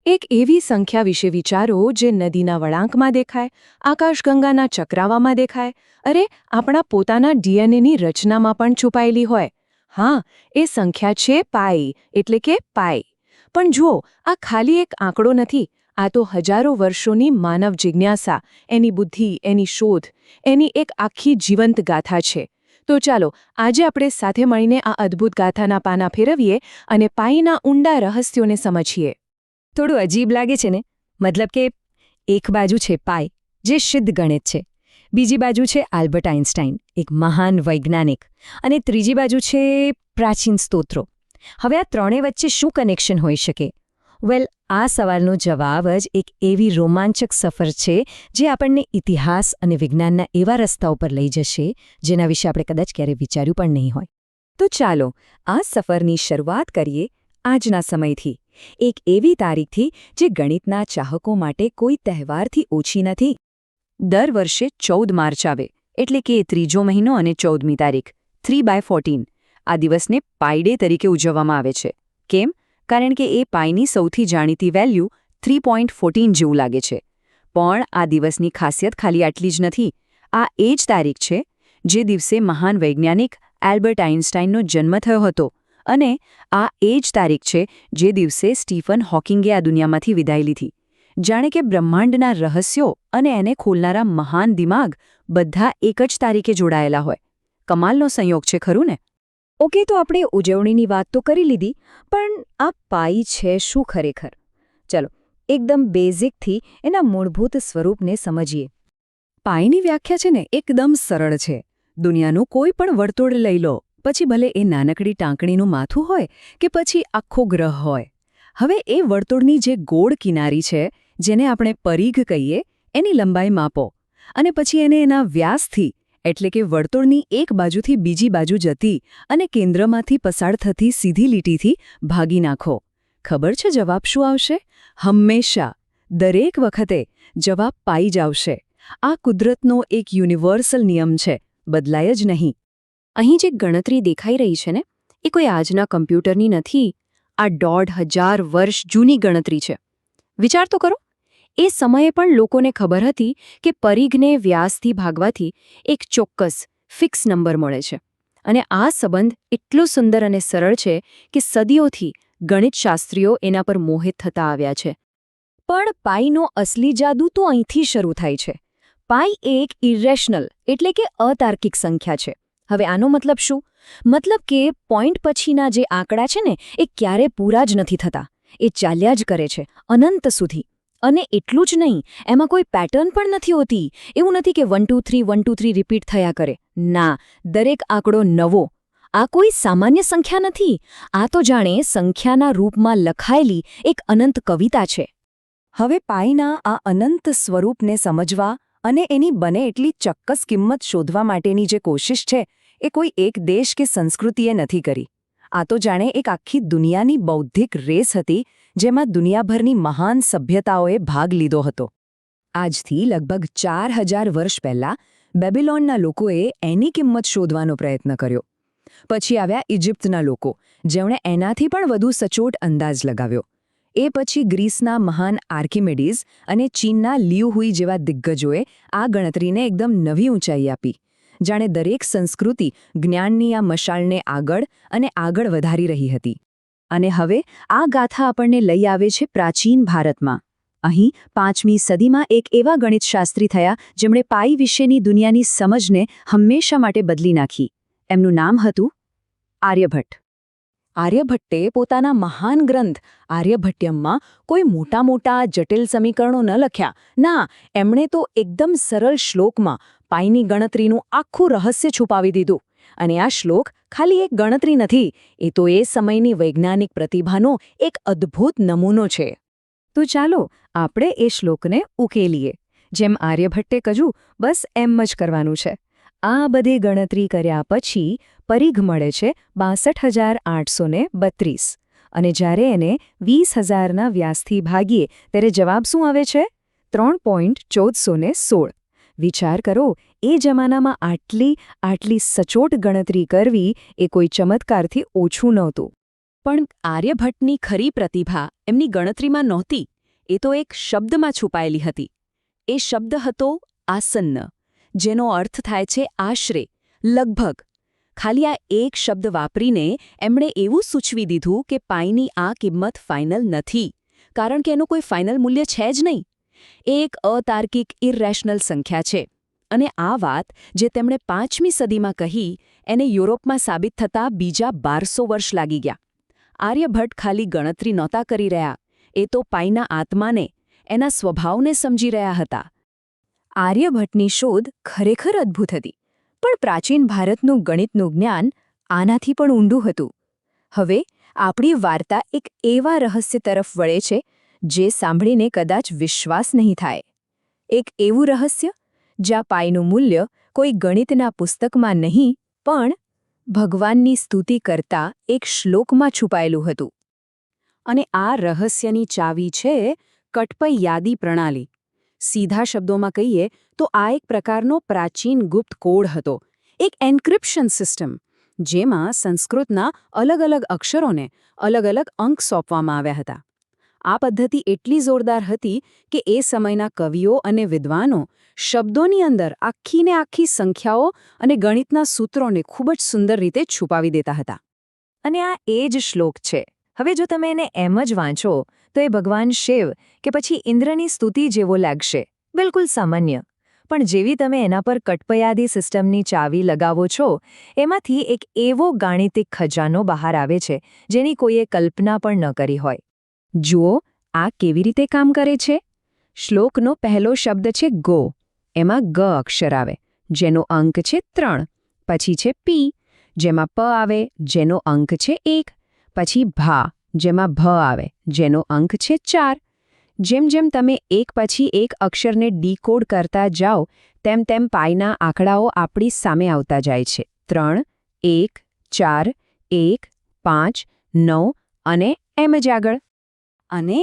એક એવી સંખ્યા વિશે વિચારો જે નદીના વળાંકમાં દેખાય, આકાશગંગાના ચક્રાવામાં દેખાય, અરે આપણા પોતાના ડીએનએની રચનામાં પણ છુપાયેલી હોય. હા, એ સંખ્યા છે પાઈ, એટલે કે પાઈ. પણ જુઓ, આ ખાલી એક આંકડો નથી. આ તો હજારો વર્ષોની માનવ જિજ્ઞાસા, એની બુદ્ધિ, એની શોધ, એની એક આખી જીવંત ગાથા છે. તો ચાલો આજે આપણે સાથે મળીને આ અદ્ભુત ગાથાના પાના ફેરવીએ અને પાઈના ઊંડા રહસ્યોને સમજીએ. થોડું અજીબ લાગે છે ને? મતલબ કે એક બાજુ છે પાઈ, જે શુદ્ધ ગણિત છે, બીજી બાજુ છે આલ્બર્ટ આઇન્સ્ટાઇન, એક મહાન વૈજ્ઞાનિક, અને ત્રીજી બાજુ છે પ્રાચીન સ્તોત્રો. હવે આ ત્રણેય વચ્ચે શું કનેક્શન હોઈ શકે? વેલ, આ સવાલનો જવાબ જ એક એવી રોમાંચક સફર છે જે આપણને ઇતિહાસ અને વિજ્ઞાનના એવા રસ્તા ઉપર લઈ જશે જેના વિશે આપણે કદાચ ક્યારેય વિચાર્યું પણ નહીં હોય. તો ચાલો આ સફરની શરૂઆત કરીએ આજના સમયથી, એક એવી તારીખથી જે ગણિતના ચાહકો માટે કોઈ તહેવારથી ઓછી નથી. દર વર્ષે 14 માર્ચ આવે, એટલે કે ત્રીજો મહિનો અને 14મી તારીખ, 3/14. આ દિવસને પાઈ ડે તરીકે ઉજવવામાં આવે છે. કેમ? કારણ કે એ પાઈની સૌથી જાણીતી વેલ્યુ 3.14 જેવું લાગે છે. પણ આ દિવસની ખાસિયત ખાલી આટલી જ નથી. આ એ જ તારીખ છે જે દિવસે મહાન વૈજ્ઞાનિક આલ્બર્ટ આઇન્સ્ટાઇનનો જન્મ થયો હતો, અને આ એ જ તારીખ છે જે દિવસે સ્ટીફન હોકિંગે આ દુનિયામાંથી વિદાય લીધી. જાણે કે બ્રહ્માંડના રહસ્યો અને એને ખોલનારા મહાન દિમાગ બધા એક જ તારીખે જોડાયેલા હોય. કમાલનો સંયોગ છે, ખરું ને? ઓકે, તો આપણે ઉજવણીની વાત તો કરી લીધી, પણ આ પાઈ છે શું ખરેખર? ચલો એકદમ બેઝિકથી એના મૂળભૂત સ્વરૂપને સમજીએ. પાઈની વ્યાખ્યા છે ને એકદમ સરળ છે. દુનિયાનું કોઈ પણ વર્તુળ લઈ લો, પછી ભલે એ નાનકડી ટાંકણીનું માથું હોય કે પછી આખો ગ્રહ હોય. હવે એ વર્તુળની જે ગોળ કિનારી છે, જેને આપણે પરિઘ કહીએ, એની લંબાઈ માપો અને પછી એને એના વ્યાસથી, એટલે કે વર્તુળની એક બાજુથી બીજી બાજુ જતી અને કેન્દ્રમાંથી પસાર થતી સીધી લીટીથી ભાગી નાખો. ખબર છે જવાબ શું આવશે? હંમેશા, દરેક વખતે જવાબ પાઈ જ આવશે. આ કુદરતનો એક યુનિવર્સલ નિયમ છે, બદલાય જ નહીં. અહીં જે ગણતરી દેખાઈ રહી છે ને, એ કોઈ આજના કમ્પ્યુટરની નથી. આ 1,500 વર્ષ જૂની ગણતરી છે. વિચાર તો કરો, એ સમયે પણ લોકોને ખબર હતી કે પરિઘને વ્યાસથી ભાગવાથી એક ચોક્કસ, ફિક્સ નંબર મળે છે. અને આ સંબંધ એટલો સુંદર અને સરળ છે કે સદીઓથી ગણિતશાસ્ત્રીઓ એના પર મોહિત થતા આવ્યા છે. પણ પાઈનો અસલી જાદુ તો અહીંથી શરૂ થાય છે. પાઈ એક ઇરેશનલ, એટલે કે અતાર્કિક સંખ્યા છે. હવે આનો મતલબ શું? મતલબ કે પોઈન્ટ પછીના જે આંકડા છે ને, એ ક્યારે પૂરા જ નથી થતા. એ ચાલ્યા જ કરે છે અનંત સુધી. અને એટલું જ નહીં, એમાં કોઈ પેટર્ન પણ નથી હોતી. એવું નથી કે 1 2 3 1 2 3 રિપીટ થયા કરે. ના, દરેક આંકડો નવો. આ કોઈ સામાન્ય સંખ્યા નથી. આ તો જાણે સંખ્યાના રૂપમાં લખાયેલી એક અનંત કવિતા છે. હવે પાઈના આ અનંત સ્વરૂપને સમજવા અને એની બને એટલી ચોક્કસ કિંમત શોધવા માટેની જે કોશિશ છે, એ કોઈ એક દેશ કે સંસ્કૃતિએ નથી કરી. આ તો જાણે એક આખી દુનિયાની બૌદ્ધિક રેસ હતી, જેમાં દુનિયાભરની મહાન સભ્યતાઓએ ભાગ લીધો હતો. આજથી લગભગ 4000 વર્ષ પહેલાં બેબિલોનના લોકોએ એની કિંમત શોધવાનો પ્રયત્ન કર્યો. પછી આવ્યા ઇજિપ્તના લોકો, જેમણે એનાથી પણ વધુ સચોટ અંદાજ લગાવ્યો. એ પછી ગ્રીસના મહાન આર્કિમેડીઝ અને ચીનના લિયુ હુઈ જેવા દિગ્ગજોએ આ ગણતરીને એકદમ નવી ઊંચાઈ આપી. જાણે દરેક સંસ્કૃતિ જ્ઞાનની આ મશાલને આગળ અને આગળ વધારી રહી હતી. અને હવે આ ગાથા આપણને લઈ આવે છે પ્રાચીન ભારતમાં. અહીં 5મી સદીમાં એક એવા ગણિતશાસ્ત્રી થયા જેમણે પાઈ વિશેની દુનિયાની સમજને હંમેશા માટે બદલી નાખી. એમનું નામ હતું આર્યભટ્ટ. આર્યભટ્ટે પોતાના મહાન ગ્રંથ આર્યભટ્યમમાં કોઈ મોટા જટિલ સમીકરણો ન લખ્યા. ના, એમણે તો એકદમ સરળ શ્લોકમાં પાઈની ગણતરીનું આખું રહસ્ય છુપાવી દીધું. અને આ શ્લોક ખાલી એક ગણતરી નથી, એ તો એ સમયની વૈજ્ઞાનિક પ્રતિભાનો એક અદ્ભુત નમૂનો છે. તો ચાલો આપણે એ શ્લોકને ઉકેલીએ. જેમ આર્યભટ્ટે કહ્યું, બસ એમ જ કરવાનું છે. આ બધી ગણતરી કર્યા પછી પરિઘ મળે છે 62,832. અને જ્યારે એને 20,000ના વ્યાસથી ભાગીએ ત્યારે જવાબ શું આવે છે? 3.1416. વિચાર કરો, એ જમાનામાં આટલી સચોટ ગણતરી કરવી એ કોઈ ચમત્કારથી ઓછું નહોતું. પણ આર્યભટ્ટની ખરી પ્રતિભા એમની ગણતરીમાં નહોતી, એ તો એક શબ્દમાં છુપાયેલી હતી. એ શબ્દ હતો આસન્ન, જેનો અર્થ થાય છે આશરે, લગભગ. ખાલી આ એક શબ્દ વાપરીને એમણે એવું સૂચવી દીધું કે પાઈની આ કિંમત ફાઇનલ નથી, કારણ કે એનું કોઈ ફાઇનલ મૂલ્ય છે જ નહીં. એ એક અતાર્કિક ઇરરેશનલ સંખ્યા છે. અને આ વાત જે તેમણે 5મી સદીમાં કહી, એને યુરોપમાં સાબિત થતાં બીજા 1200 વર્ષ લાગી ગયા. આર્યભટ્ટ ખાલી ગણતરી નહોતા કરી રહ્યા, એ તો પાઈના આત્માને, એના સ્વભાવને સમજી રહ્યા હતા. આર્યભટ્ટની શોધ ખરેખર અદ્ભુત હતી, પણ પ્રાચીન ભારતનું ગણિતનું જ્ઞાન આનાથી પણ ઊંડું હતું. હવે આપણી વાર્તા એક એવા રહસ્ય તરફ વળે છે જે સાંભળીને કદાચ વિશ્વાસ નહીં થાય. એક એવું રહસ્ય જ્યાં પાઈનું મૂલ્ય કોઈ ગણિતના પુસ્તકમાં નહીં, પણ ભગવાનની સ્તુતિ કરતા એક શ્લોકમાં છુપાયેલું હતું. અને આ રહસ્યની ચાવી છે કટપઈ યાદી પ્રણાલી. સીધા શબ્દોમાં કહીએ તો આ એક પ્રકારનો પ્રાચીન ગુપ્ત કોડ હતો, એક એન્ક્રિપ્શન સિસ્ટમ, જેમાં સંસ્કૃતના અલગ અલગ અક્ષરોને અલગ અલગ અંક સોંપવામાં આવ્યા હતા. આ પદ્ધતિ એટલી જોરદાર હતી કે એ સમયના કવિઓ અને વિદ્વાનો શબ્દોની અંદર આખીને આખી સંખ્યાઓ અને ગણિતના સૂત્રોને ખૂબ જ સુંદર રીતે છુપાવી દેતા હતા. અને આ એ જ શ્લોક છે. હવે જો તમે એને એમ જ વાંચો તો એ ભગવાન શિવ કે પછી ઇન્દ્રની સ્તુતિ જેવો લાગશે, બિલકુલ સામાન્ય. પણ જેવી તમે એના પર કટપયાદી સિસ્ટમની ચાવી લગાવો છો, એમાંથી એક એવો ગાણિતિક ખજાનો બહાર આવે છે જેની કોઈએ કલ્પના પણ ન કરી હોય. જુઓ આ કેવી રીતે કામ કરે છે. શ્લોકનો પહેલો શબ્દ છે ગો. એમાં ગ અક્ષર આવે, જેનો અંક છે 3. પછી છે પી, જેમાં પ આવે, જેનો અંક છે 1. પછી ભા, જેમાં ભ આવે, જેનો અંક છે 4. જેમ જેમ તમે એક પછી એક અક્ષરને ડીકોડ કરતા જાઓ, તેમ તેમ પાઈના આંકડાઓ આપણી સામે આવતા જાય છે. 3, 1, 4, 1, 5, 9 અને એમ જ આગળ. અને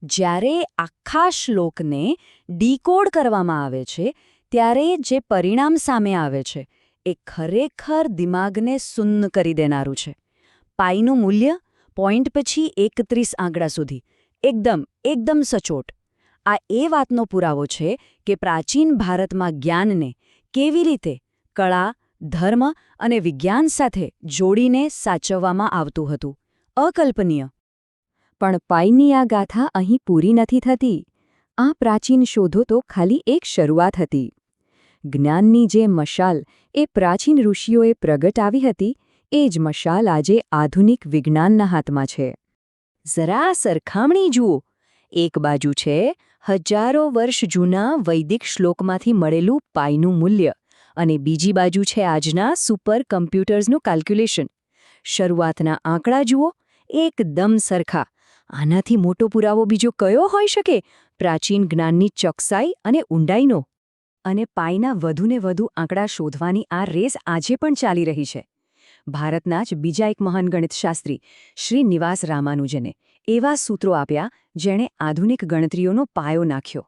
જ્યારે આખા શ્લોકને ડીકોડ કરવામાં આવે છે, ત્યારે જે પરિણામ સામે આવે છે એ ખરેખર દિમાગને સુન્ન કરી દેનારું છે. પાઈનું મૂલ્ય પોઈન્ટ પછી 31 આંકડા સુધી એકદમ સચોટ. આ એ વાતનો પુરાવો છે કે પ્રાચીન ભારતમાં જ્ઞાનને કેવી રીતે કળા, ધર્મ અને વિજ્ઞાન સાથે જોડીને સાચવવામાં આવતું હતું. અકલ્પનીય. પણ પાઈની આ ગાથા અહીં પૂરી નથી થતી. આ પ્રાચીન શોધો તો ખાલી એક શરૂઆત હતી. જ્ઞાનની જે મશાલ એ પ્રાચીન ઋષિઓએ પ્રગટાવી હતી, એ જ મશાલ આજે આધુનિક વિજ્ઞાનના હાથમાં છે. જરા સરખામણી જુઓ. એક બાજુ છે હજારો વર્ષ જૂના વૈદિક શ્લોકમાંથી મળેલું પાઈનું મૂલ્ય, અને બીજી બાજુ છે આજના સુપર કમ્પ્યુટર્સનું કેલ્ક્યુલેશન. શરૂઆતના આંકડા જુઓ, એકદમ સરખા. આનાથી મોટો પુરાવો બીજો કયો હોઈ શકે પ્રાચીન જ્ઞાનની ચોકસાઈ અને ઊંડાઈનો? અને પાઈના વધુને વધુ આંકડા શોધવાની આ રેસ આજે પણ ચાલી રહી છે. ભારતના જ બીજા એક મહાન ગણિતશાસ્ત્રી શ્રીનિવાસ રામાનુજને એવા સૂત્રો આપ્યા જેણે આધુનિક ગણતરીઓનો પાયો નાખ્યો.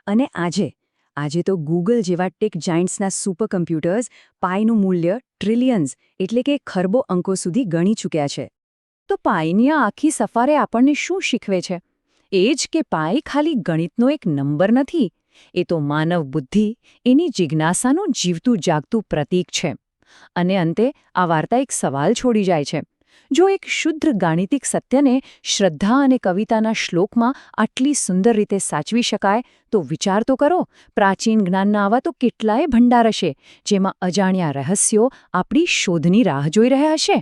અને આજે તો ગૂગલ જેવા ટેક જાયન્ટ્સના સુપર કમ્પ્યુટર્સ પાઈનું મૂલ્ય ટ્રિલિયન્સ એટલે કે ખરબો અંકો સુધી ગણી ચૂક્યા છે. તો પાઈની આ આખી સફરે આપણને શું શીખવે છે? એ જ કે પાઈ ખાલી ગણિતનો એક નંબર નથી, એ તો માનવ બુદ્ધિ, એની જિજ્ઞાસાનું જીવતું જાગતું પ્રતીક છે. અને અંતે આ વાર્તા એક સવાલ છોડી જાય છે. જો એક શુદ્ધ ગાણિતિક સત્યને શ્રદ્ધા અને કવિતાના શ્લોકમાં આટલી સુંદર રીતે સાચવી શકાય, તો વિચાર તો કરો, પ્રાચીન જ્ઞાનના આવા તો કેટલાય ભંડાર હશે જેમાં અજાણ્યા રહસ્યો આપણી શોધની રાહ જોઈ રહ્યા હશે.